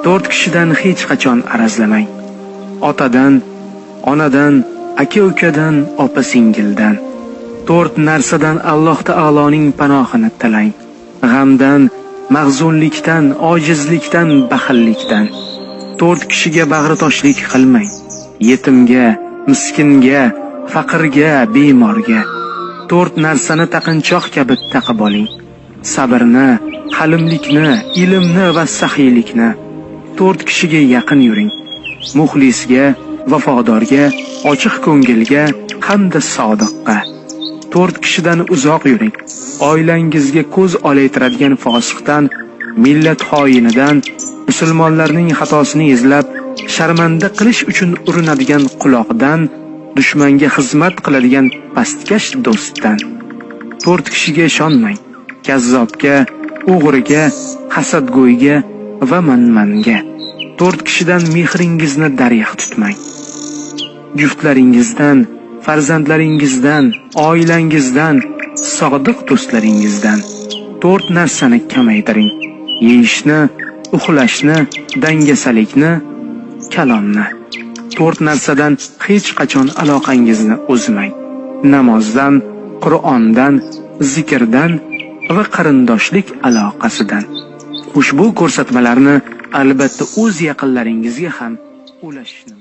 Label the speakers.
Speaker 1: 4 kishidan hech qachon arazlamang. Otadan, onadan, aka-ukadan, opa-singildan. 4 narsadan Alloh taoloning panohini tilang. G'amdan, mahzunlikdan, ojizlikdan, baxillikdan. 4 kishiga bag'ritoshlik qilmang. Yetimga, miskinga, faqirga, bemorga. 4 narsani taqinchoq kabi taqib oling. Sabrni, halimlikni, ilmni va saxiylikni. 4 kishiga yaqin yuring. Muxlisga, vafodorga, ochiq ko'ngilga hamda sodiqqa. 4 kishidan uzoq yuring. Oilangizga ko'z olaytiradigan fosiqdan, millat xoinidan, musulmonlarning xatosini izlab sharmanda qilish uchun urinadigan quloqdan, dushmanga xizmat qiladigan pastkash do'stdan. 4 kishiga ishonmang. Kazzobga, o'g'riga, hasadgo'yga va manmanga. 4 kishidan mehringizni daryoq tutmang. Juftlaringizdan, farzandlaringizdan, oilangizdan, sodiq do'stlaringizdan. 4 narsani kamaytiring. Yeyishni, uxlashni, dangasalikni, kalomni. 4 narsadan hech qachon aloqangizni uzmang. Namozdan, Qur'ondan, zikrdan va qarindoshlik aloqasidan. Ushbu ko'rsatmalarni albatta o'z yaqinlaringizga ham ulashishni